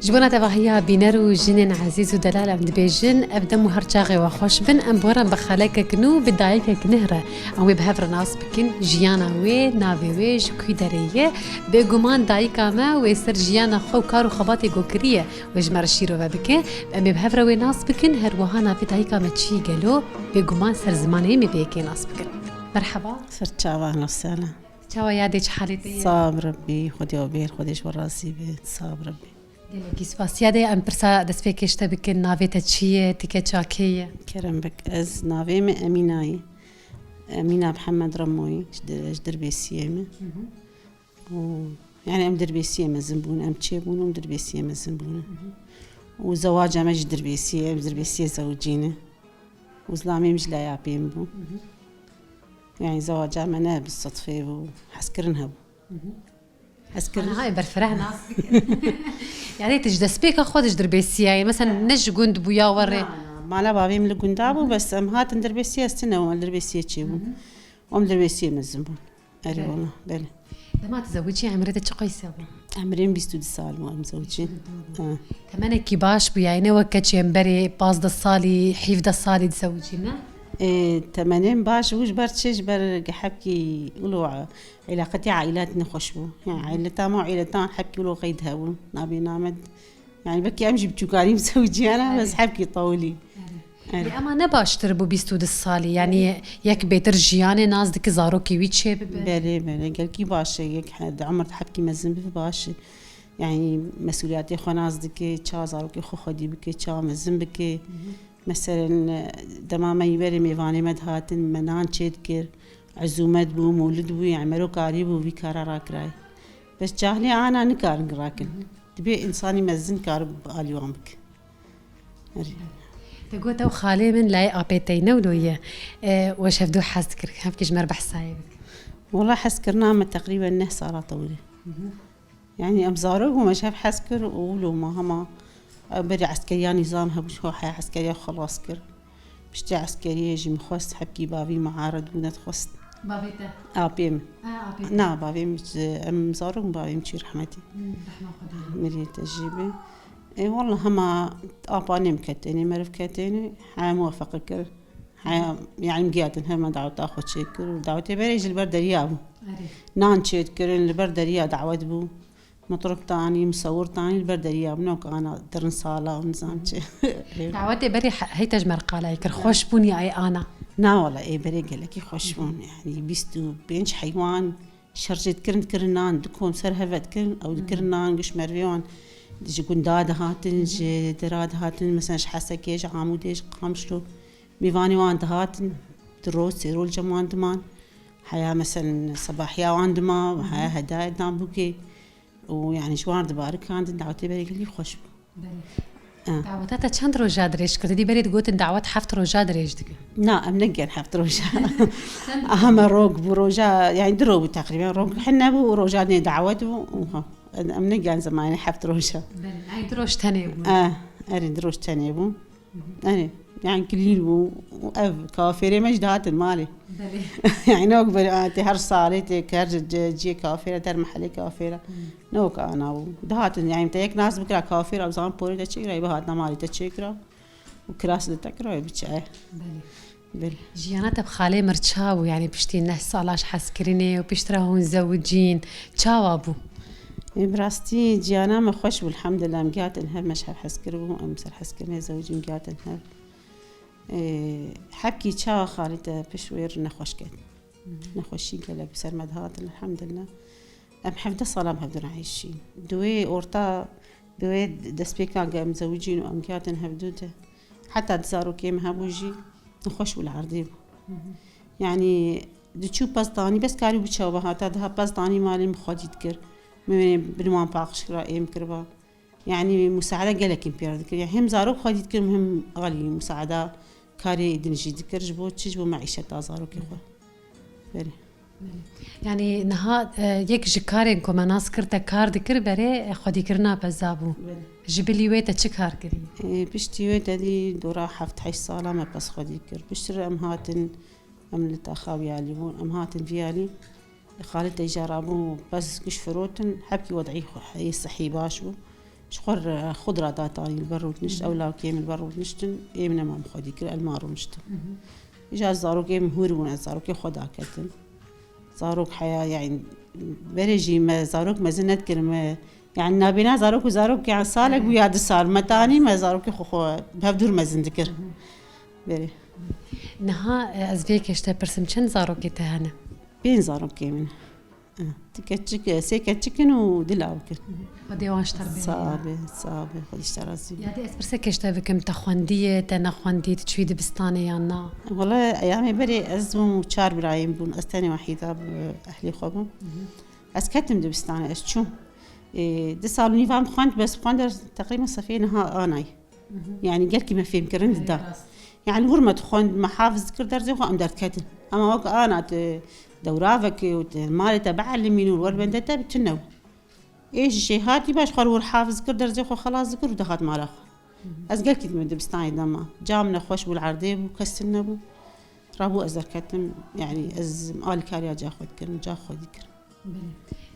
جبنا تبعها بينارو جنين عزيز ودلال عند بيجن أبدا مهرجاغي وخوش بن أمبورا بخلاك كنو بدايك كنهرة أو بهفر ناس بكن جيانا وي نافي وي جكوي داريه بيقومان دايكا ما ويسر جيانا خو كارو خباتي قوكرية ويجمر الشيرو بكن أمي بهفر وي ناس بكن هروهانا في دايكا ما تشي قالو بيقومان سر زماني مي بيكي ناس بكن. مرحبا صرت شاوة أهلا وسهلا. شاوة ياديش حالتي صاب ربي خدي وبير خديش وراسي بيت صاب ربي دلوقتي سباسيادي أم برسا دسبيكيش تبكن نافي تشيه تكتشاكية كرم بك أز نافي من أميناي أمينة محمد رموي جدر بيسيمة يعني أم دربيسيمة زنبون أم تشيبون أم دربيسيمة زنبون وزواجها ما جدر بيسية جدر بيسية زوجينة وزلامي مش لا يعبين بو يعني زواجها منا بالصدفة وحسكرنها أنا هاي برفرح ناس يعني تجدس بيك أخذ جدر بيسية يعني مثلا نج جند بويا وري ما لا بابي من الجندابو بس أم هات ندر بيسية استنى وما ندر بيسية تشيبو وم ندر بيسية مزنبون أري والله بله لما تزوجي عمرتك شقيسة عمرين بيستود السال ما مزوجين كمان كيباش بيعيني وكتش ينبري باز الصالي حيف دا الصالي تزوجينا تمانين باش وش برتشش برق حبكي قولوا علاقتي عائلات نخشبو يعني عائلتها مو عائلتان حبكي قولوا غيدها ون نابي نامد يعني بكي أمشي بتشوكاري مسوجي أنا بس حبكي طولي أما نباش تربو بيستود الصالي يعني يك بيتر جياني ناس دك زاروكي ويتشي بله قال كي باش يك حد عمر حبكي مزن باش يعني مسؤولياتي خو ناس دك تشا زاروكي خو خدي بكي تشا مزن بكي مثلا دماما يبري ميواني مدهاتن منان تشيدكر عزومات بو مولد بو يعملوا كاريبو في كارا راي بس جاهلي أنا نكار راكن تبي إنساني مزن كارب اليوم بك تقول تو خالي من لاي أبيتينا ولويا وش هفدو حاسكر هفكيش مربح سايبك والله حسكرنا ما تقريبا نه صار طويلة يعني أمزارو وما شاف حسكر وولو ما هما بري عسكرية نظامها بش هو حياة عسكرية خلاص كر بشتي عسكرية جي مخوست حبكي بابي معارض ونا تخوست بابيته بيم نا بابي مش أمزارو بابي مشي رحمتي مريت تجيبه إيه والله هما أباني مكتيني مرف كتيني حياة موافقة كر حياة يعني مقيادن هما دعوة تاخد شكر ودعوتي بريج البرد ريابو نان شيت كرن البرد ريا دعوة بو مطرب تاني مصور تاني البرد رياب نوك أنا درن صالة ونظام شيء دعوتي بري هي تجمر قالي كر خوش بوني أي أنا نا والله إيه بري قالك خوش بون يعني بيستو بينش حيوان شرجت كرن نان دكوم سر هفت كرن أو كرن نان قش مريون دي قنداد هاتن جي دراد هاتن مثلا حسك ايش عامود ايش قامشلو ميفاني وان هاتن دروس سيرول جمان دمان حياة مثلا صباحية وان دما وحياة هدايا دام بوكي ويعني شوار دبارك عند دعوتي بري قال لي خوش دعوتها چند روجا دريش كردي بري تقول دعوت حفت روجا دريش دك نا امنقن حفت روجا اهم روق بروجا يعني دروب تقريبا روق حنا بو روجا دعوت أمنقان زماني حفت روشة. أي دروش تنيبو. أري دروش تنيبو. أري يعني كليلو وأف كافيري مجدات المالي. يعني نوك بري هر صالي تكرج جي كافيرة تر محلي كافيرة. نوك أنا ودهات يعني متيك ناس بكرة كافيرة أو زمان بوري تشيكرا يبهاتنا مالي تشيكرا وكراس تكرا يبتشاه. بل جيانات بخالي مرتشاو يعني بشتي نحس علاش حسكريني وبيشتراهون زوجين تشاوابو. براستي جيانا ما خوش والحمد لله مقيات انها مش حسكروا امسر حسكرني زوجي مقيات انها حبكي تشا خالته بشوير نخوش كان نخوشي قال بسر مدهات الحمد لله ام حفظ الصلاه حفظ عايشين دوي اورتا دوي دسبيكا قام زوجين وامقيات انها بدوته حتى تزارو كيم هابوجي نخوش والعرضي يعني تشوف بسطاني بس كانوا بتشوبها هذا بسطاني مالي مخاجي تكر من بنوان باقش رأيهم كربا يعني مساعدة قالك إمبير ذكر يعني هم زارو خادي ذكر مهم غالي مساعدة كاري دنجي ذكر جبوت تجبو معيشة تازارو كيخوا بري يعني نها يك جكاري كم ناس كرتا كار ذكر بري خادي كرنا بزابو جبلي ويتا تشكار كري بشتي ويتا دي دورا حفت حيش صالة ما بس خادي ذكر بشتر أمهاتن أملت أخاوي عليون أمهاتن فيالي خالتي جربوا بس كش فروتن حبكي وضعي صحي باشو شخور خضرة داتاني البر ونشت أولا كيم البر ونشتن إيمنا ما مخدي كر المار ونشتن إجا زاروك إيم هورون زاروك خدا كتن زاروك حياة يعني بريجي ما زاروك ما زنت كلمة يعني نابينا زاروك وزاروك يعني صالك وياد صار متاني ما زاروك خو بهدور ما زندكر بري نها از بيك اشتا برسم چند زاروكي تهنا بين زاروك كيمن تكتشك سيكتشكن ودلاوكن ودي واشتر بي صعب خدش ترازي يعني اسبرسك اشتا بكم تخواندية تنخواندية تشوي دبستاني يانا والله ايامي بري ازمو چار برايم بون استاني وحيدة باهلي خوبم از كتم دبستاني از شو دي سالوني فام خواند بس خواند تقريبا صفين ها اناي يعني قالكي ما فهم كرند دا يعني ورمة خواند محافظ كر درزي خو ام درت كتن اما وقت انا دورافك ومالي تبع اللي والبنت تبع تنو ايش الشيء هاتي باش خلور حافظ كر درزي خو خلاص ذكر ودخلت مال اخو از قال كي من دبستاني دما جامنا خوش بالعرضي وكسلنا بو رابو ازر كتم يعني از مال كاريا جا خد كرن جا خد كر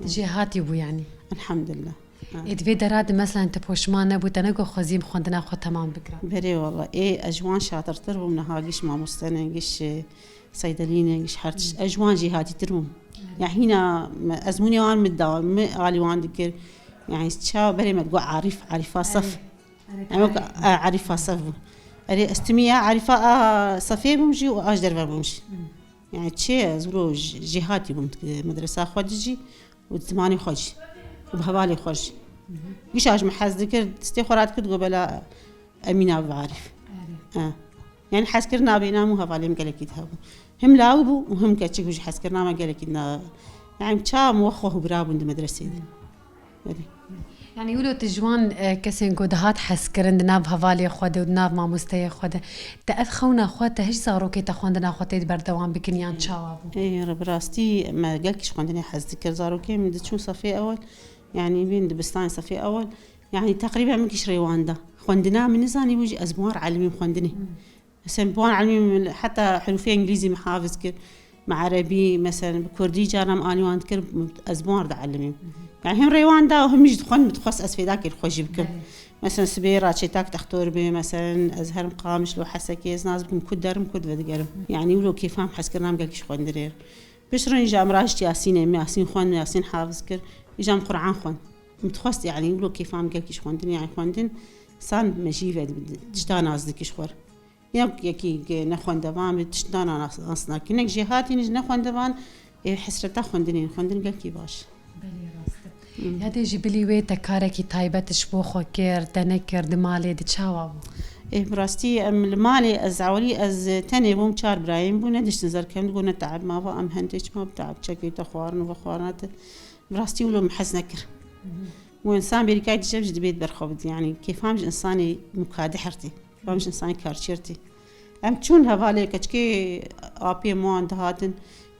جهاتي بو يعني الحمد لله ادفي دراد مثلا تبوشمان نبو تنقو خزيم خوندنا خو تمام بكره بري والله ايه اجوان شاطر تربو من هاقيش ما مستنى قش صيدلينه قش حرتش اجوان جهاتي تربو يعني هنا ازموني وان مداوم غالي وان ذكر يعني تشاو بري ما تقول عارفه صف يعني عارفه صف اري استميه عارفه صفيه بمشي واجدر بمشي يعني تشي زرو جهاتي مدرسه خدجي وزماني خدجي وبهوالي خرج قش اج محز ذكر تستخرات كد قبل امينه بعرف يعني حسكرنا بينا مو هوالي مقلك يذهبوا هم لاوبوا وهم كاتشي وش حسكرنا ما قالك إنه يعني تشام وخوه برابو عند مدرسة يعني يقولوا تجوان كسين قدهات حسكرند ناب هوالي خود وناب ما مستوى خود تأخونا خود هش صاروا كي تخوندنا خود بردوام بكنيان شاوابو إيه رب راستي ما قالكش خوندني حس ذكر زاروا كي من دشون صفي أول يعني بين دبستان صفي أول يعني تقريبا منكش ريواندا خوندنا من زاني وجي أزمار علمي خوندني سنبوان علمي حتى حروفي إنجليزي محافظ كر مع عربي مثلا بكردي جانم آنيوان كر أزمار دا علمي يعني هم ريوان دا وهم يجي تخون متخصص أسفيداك الخوجي بكم مثلا سبيرة شتاك تختار به مثلا أزهر مقامش لو حسكيز ناس بكم كدرم كد ودقرم يعني ولو كيف هم حس كرنام قالكش خوان درير بشرن جام راجت ياسين خوان ياسين حافظ كر يجام قرآن خوان متخصص يعني ولو كيف هم قالكش خوان دنيا يعني خوان دن سان مجيفة تجدا ناس دكش خور يكي نخوان دبان تشتانا ناس كنك جهاتي نج نخوان دبان حسرتا خوندني خوندن قالكي باش هذا جبلي ويتا كاركي تايبت شبو خو كير تنكر دمالي دي تشاوابو إيه براستي المالي أزعولي أز تاني بوم شار برايم بو ندش نزر كم تقول نتعب ما بقى مهندش ما بتعب شكي تخوارن وخوارنات براستي ولو محس نكر وإنسان بيركاي تجيب جد بيت برخوبد يعني كيف فهمش إنساني مكادحرتي فهمش إنساني كارشيرتي أم تشون هفالي كشكي أبي مو عند هاتن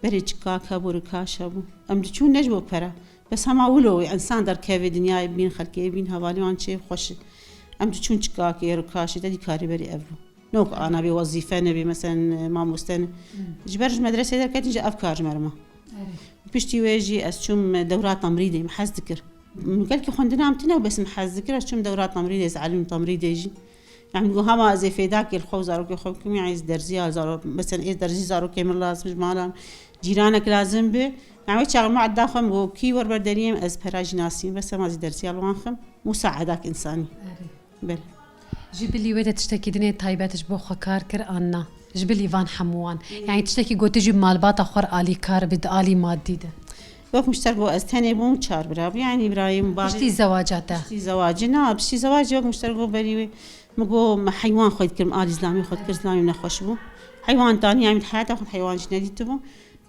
بريج كاكا بوركاش أبو أم تشون نجبو برا بس هم أولو إنسان در كيف الدنيا بين خلقي بين هفالي وان شيء خوش أم تشون كاكا ركاش تدي كاري بري أبو نوك أنا بوظيفة نبي مثلا ما مستن جبرج مدرسة در كاتنج أفكار مرمى بيشتي ويجي أشوم دورات تمريضي محز ذكر قال كي خوندنا عمتنا بس محز ذكر أشوم دورات تمريضي يزعلون تمريض يجي يعني نقول هما زي فيداك الخو زاروك خوكم يعني درزي زارو مثلا إيه درزي زاروك من لازم مش مالهم جيرانك لازم به يعني شغل مع الداخل وكي ور بردريم از براج ناسين بس ما زي درزي الوانخم مساعدك إنساني بل جبلي ويدا تشتكي دنيا تايباتش بو خكار كر أنا جبلي فان حموان يعني تشتكي قو تجيب مالبات أخر آلي كار بد آلي مادي ده وقت مشتركوا از تاني بوم شار براب يعني إبراهيم بابي بشتي زواجاته بشتي زواجنا بشتي زواج وقت مشتركوا بريوي مقو حيوان خد كرم آل إسلامي خد كر إسلامي منخوش بو حيوان تاني يعني حياته خد حيوان جنادي تبو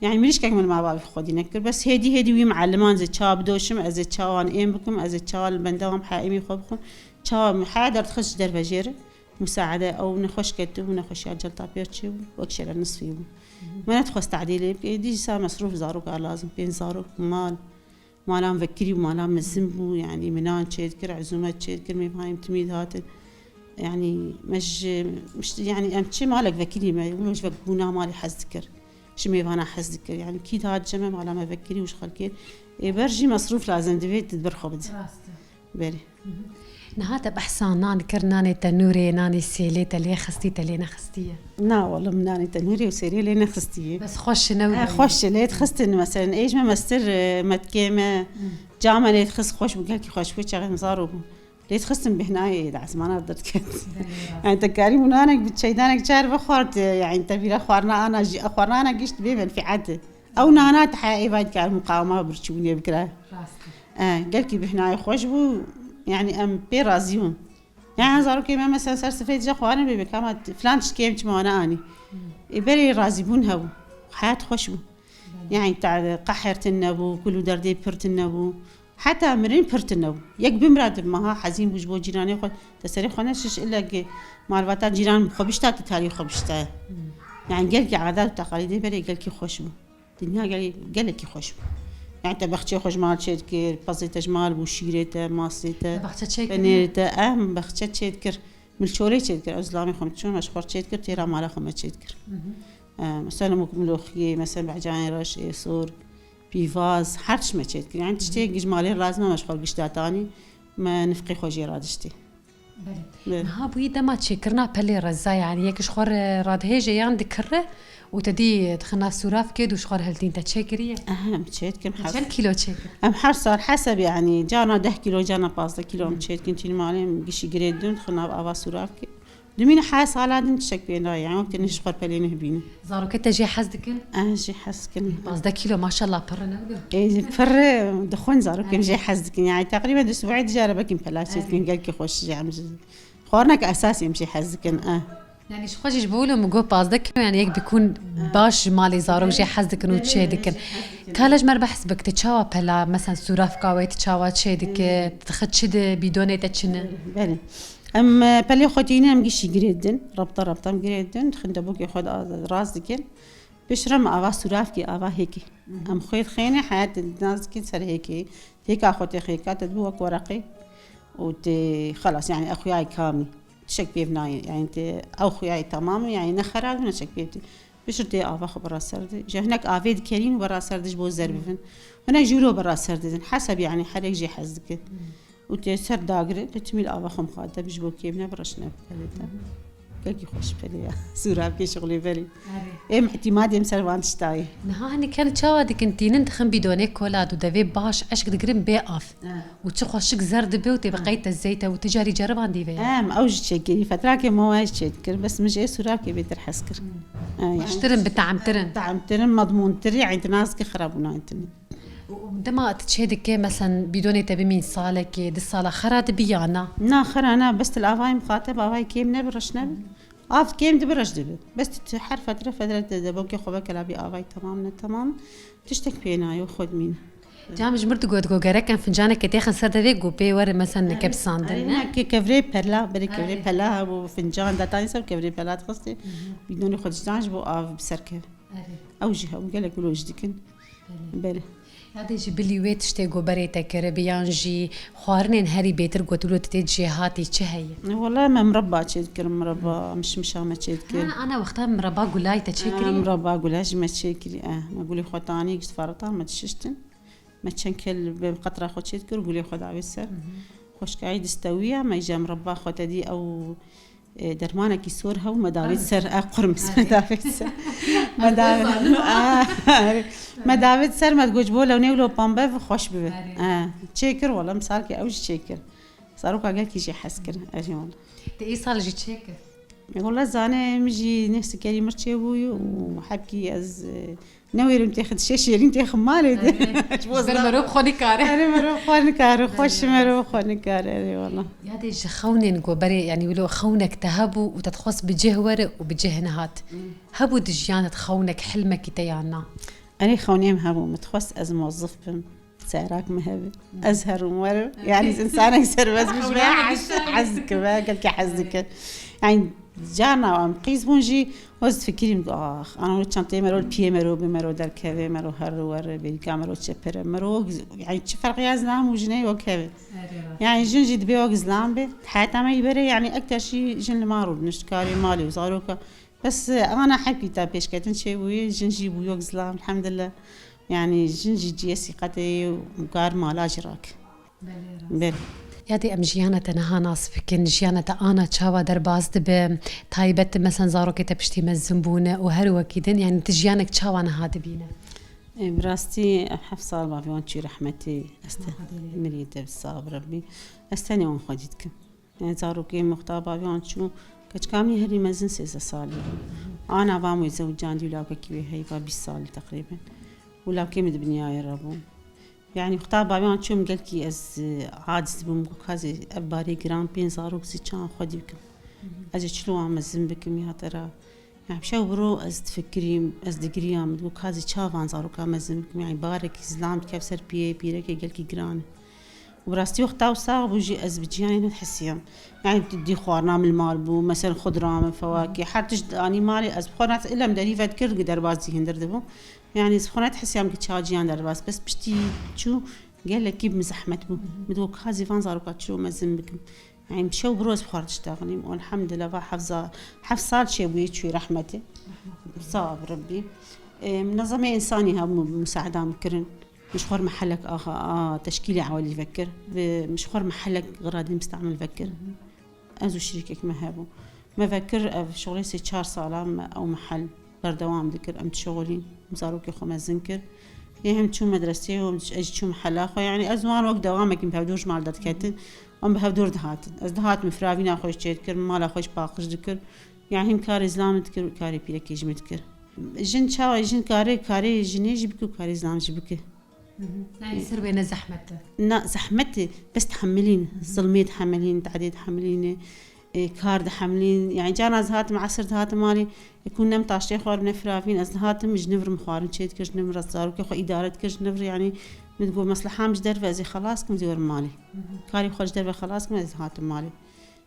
يعني مليش كمل مع بابي خدي نكر بس هدي وي معلمان زي شاب دوشم از شاوان إم بكم از شاول بندوام حائمي خبكم شاو حادر تخش در فجيرة مساعدة أو نخش كتب ونخش أجل طابيرتشي وأكشر النصف يبو ما نتخص تعديلي دي صار مصروف زاروك لازم بين زاروك مالام فكري ومالام مزنبو يعني منان شيد كر عزومات شيد كر ميفاهم تميد هاتن يعني مش يعني أمشي مالك فكري ما يقولون مش بقونا مالي حذكر شو ميفانا حذكر يعني كيد هاد جمع مالام فكري وش خلكير برجي مصروف لازم دبيت تدبر خبز بله نهات بحسان نان كرناني تنوري ناني سيلي تلي خستي تلي نخستيه نا والله مناني تنوري وسيري لي نخستيه بس خوش نوي خوش ليت خستن مثلا ايش ما مستر متكيمه جامه ليت خس خوش بقالك خوش وش شغل مصارو ليت خستن بهناي دعس ما نقدرت كنت يعني تكاري منانك بتشيدانك جار بخورت يعني انت بلا خوارنا انا اخوارنا انا قشت بيمن في عد او نانات حقيقي بعد كان مقاومه برشوني بكره قالك بهناي خوش بو يعني ام بي رازيون يعني زارو كيما مثلا صار سفيد جا خوارن بي كامات فلان شكيم ما انا اني يبري رازيبون هو حياة خوش بو يعني تاع قحرت النبو كل دردي برت النبو حتى مرين برت النبو يك بمراد ما حزين بوجبو جيراني خو تسري خناش الا معلومات جيران خبشتا تاريخ خبشتا يعني قالك عادات وتقاليد بري قالك خوش بو الدنيا قالك خوش بو يعني تبختي خوش مال شيدكر بازيت جمال وشيرته ماسيته بنيرته بختي شيدكر ملشوري شيدكر ازلامي خمتشون مشخور شيدكر تيرا مالا خمت شيدكر مثلا ملوخيه مثلا بعجان رش صور بيفاز حرش ما شيدكر يعني تشتي جمالي رازمه مشخور قشتاتاني ما نفقي خوجي رادشتي ها بوي دما تشكرنا بلي رزا يعني يك شخور راد هيجي يعني ذكره وتدي دخلنا سوراف كده وشخور هالتين تشكريه مشيت كم حرف كم كيلو تشكر حر صار حسب يعني جانا 10 كيلو جانا 15 كيلو مشيت كنتي مالين قشي قريدون دخلنا بابا سوراف كده دمين حاس على دين تشك بينا يعني وقت نشخور بلين هبينا زارو كتا جي حزدكن جي حزدكن 15 كيلو ما شاء الله برنا اي فر دخون زارو كم جي حزدكن يعني تقريبا اسبوع تجارب كم بلاشت كن قال كي خوش جي عمز خورنك اساسي يمشي حزدكن يعني شو خجش بقوله مجو بازدك يعني هيك بيكون باش مالي زارو جي حزدك انو تشيدك كالج مر بحسبك تتشاوا بلا مثلا سوراف قاوي تتشاوا تشيدك تخدشد بدون تتشن بله ام بلي خوتيني ام قشي جريدن ربطه جريدن خندبوك ياخذ راس دكن بشرم اوا سوراف كي اوا هيك ام خويت خيني حياه الناس كي صار هيك اخوتي خيكات تدبوك ورقي وت خلاص يعني اخوياي كامل شك بيبناي يعني انت او خوياي تمام يعني نخرج من شك بيبتي بشرتي افا خبر سرد جا هناك افيد كريم برا سردش بو زربفن هناك جورو برا سرد حسب يعني حرك جي حزك وتسر داغر تتميل افا خم خاده بجبو كيبنا برشنا بلتا كي خوش بلي سوراب كي شغلي بلي ام اعتمادي مسروان تشتاي نها هني كانت شوادك انتي ننتخن بدوني كولاد ودافي باش عشق دقرم بيقف وتشخشك زرد بي وتبقيت الزيته وتجاري جرب عندي بي اوج شكي فتره كي ما واش تذكر بس مش اي سوراب كي بيتر حسكر يعني اشترم بتعم ترن مضمون تري عند ناس كي خربونا انتني عندما تشهدك مثلا بدون تبي مين صالة كي دي الصالة خراد بيانا نا خرانا بس الافاي مخاطب افاي كيم نبرشنا اف كيم دبرش دب بس تحر فترة دبوكي خوبك لابي افاي تمام تشتك بينا ياخذ مين جامج مرت قد جوجرك فنجانك كتاخن سردة جوبي ور مثلا كبسان دنا كفري بلا بري كفري بلا وفنجان داتاني سب كفري بلا تخصي بدون ياخذ جانج بو اف بسركه او جهه وقال لك لو جدكن بله هذا جبلي ويت شتي غبريتك ربيان جي خوارنين هري بيتر قتلو تتجي هاتي تشهي والله ما مربى تشكر مربى مش مشامه تشكر انا وقتها مربى قلاي تشكري مربى قلاج ما تشكري ما قولي خوتاني قست فرطه ما تششتن ما تشنكل بقطره خو تشكر قولي خد عبسر خوش قاعد استويه ما يجي مربى خوتدي او درمانه كي سورها ومداويت سر قرمس مداويت سر مداويت سر ما تقول بولا ونيولو بامبا خوش بي تشكر والله مسالكي اوج تشكر صاروك قال كي جي حسكر اجي والله تي صار جي تشكر والله زانه مجي نفس كلمه تشوي وحبكي از نوير متاخد شيشير انت خمالي مروب خوني كاري انا مروب خوني كاري خوش مروب خوني كاري والله يا دي خونين غبري يعني ولو خونك تهبوا وتتخص بجهور وبجهنهات هبوا دجيانة خونك حلمك تيانا انا خوني مهبوا متخص از موظف سعرك مهبه ازهر ومر يعني انسانك يسر بس مش حزك بقى قال كي حزك يعني جانا ام قيس بونجي وز فكري اخ انا ولد شنطي مرو البي مرو بمرو در كافي مرو هر ور بيلكا مرو تشبر مرو يعني تش فرق يازنام وجني وكافي يعني جنجي دبي وغزلام بي حتى ما يبري يعني اكثر شيء جن مارو نشكاري مالي وزاروكا بس انا حكي تا بيش كاتن شي وي جنجي بو وغزلام الحمد لله يعني جنجي جيسي قتي وقار مالا جراك بل یادی ام جیانه تنها ناس بکن جیانه تا آنا چاوا در باز دب تایبت مثلا زارو که تپشتی مزنبونه و هر وکیدن یعنی تجیانك چاوا نهاد بینه براستي 7 صار بافيون شي رحمتي مريدة بالصاب ربي استني وان خديتك يعني زارو كي مختار بافيون شو كامي هري مزن 6 صالي انا بامو زوجان دي ولا كي هي 20 صالي تقريبا ولا كي مد بنياي ربو يعني مختار بافيون شو مقلكي از عاجز بمكو كازي اباري جرام بين زارو كسي كان خديتك اجي شلو عم مزن بكم يا ترى يعني بشو برو از تفكري از دقريام تقول كازي شافان زارو كامزم يعني بارك اسلام كفسر بيرك قالكي جران وبراستي وقتها وصاغ بوجي از بجياني نتحسيام يعني بتدي خوارنا من المال بو مثلا خضره من فواكه حتى اني مالي از بخونات الا مدري فكر قدر بازي هندر دبو يعني از بخونات حسيام كتشاجيان درباس بس بشتي شو قال لك كيف مزحمت بو مدو كازي فان زارو كاتشو مزم بكم يعني بشو بروز بخار تشتغلي والحمد لله حفظة حفصال شيء ويتشوي رحمتي صاب ربي منظمة إنسانية مساعدة مكرن مش خور محلك تشكيلي عوالي يفكر مش خور محلك غرادي مستعمل فكر أزو شريكك ما هابو ما فكر شغلي سي 4 صالة أو محل بردوام ذكر أمت شغلي مزاروكي خو مزنكر يهم تشو مدرستي وأجي تشو محل آخر يعني أزوان وقت دوامك مبهدوش مال دات كاتن أم بهدور دهات از دهات مفراوینا خوش چید کر مالا خوش باقش دکر يعني هم كار إسلام تكر كاري بيرك يجمد كر جن شاو جن كاري جنيج بكو كاري إسلام جبكه لا يصير بين زحمته لا زحمتي بس تحملين ظلمي تحملين تعديد تحملين كار تحملين يعني جانا زهات معصر زهات مالي يكون نم طاشتي خوار نفرافين از دهات مش نفر مخارن چید كر نفر زارو كخو إدارة كر نفر يعني بتقول مصلحة مش درفة زي خلاص كم زور مالي كاري خرج درفة خلاص كم زي هات مالي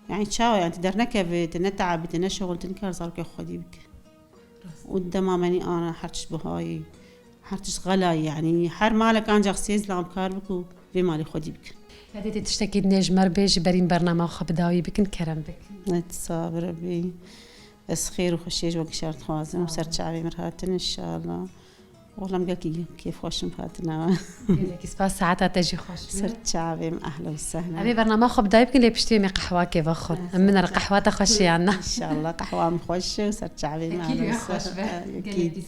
يعني تشاو يعني تدرنك بتنتعب بتنشغل تنكر صار كخدي بك والدمامني أنا حرتش بهاي حرتش غلاي يعني حر مالك أنا جاكسيز لام كاربكو بمالي خدي بك هذه تشتكي نجمر بيج برين برنامج خبداوي بكن كرم بك نتصابر ربي بس خير وخشيج وقت شرط خوازم وسرت شعبي مرهاتن إن شاء الله والله مقاكي كيف خوش مفاتنا لك سباس ساعات تجي خوش صرت شعبي أهلا وسهلا أبي برنامج خبداوي يمكن اللي بشتري من قهوة كيف أخذ من القهوة تخشي عنا إن شاء الله قهوة مخوش وصرت شعبي أهلا وسهلا أكيد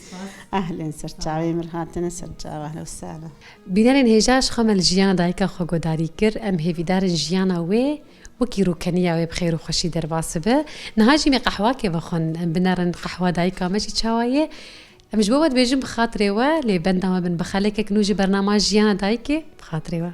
أهلا صرت شعبي مرهاتنا صرت شعبي أهلا وسهلا بنار هجاش خمل جيانا دايكا خو داري كر أم هي دار جيانا وي وكيرو كنيا وبخير وخشي درباس به نهاجي من قهوة كيف أخن بنار قهوة دايكا ماشي تشاوية مش بواد بيجم بخاطري وا اللي بندما بن بخليك كنوجي برنامج جيانا دايكي بخاطري وا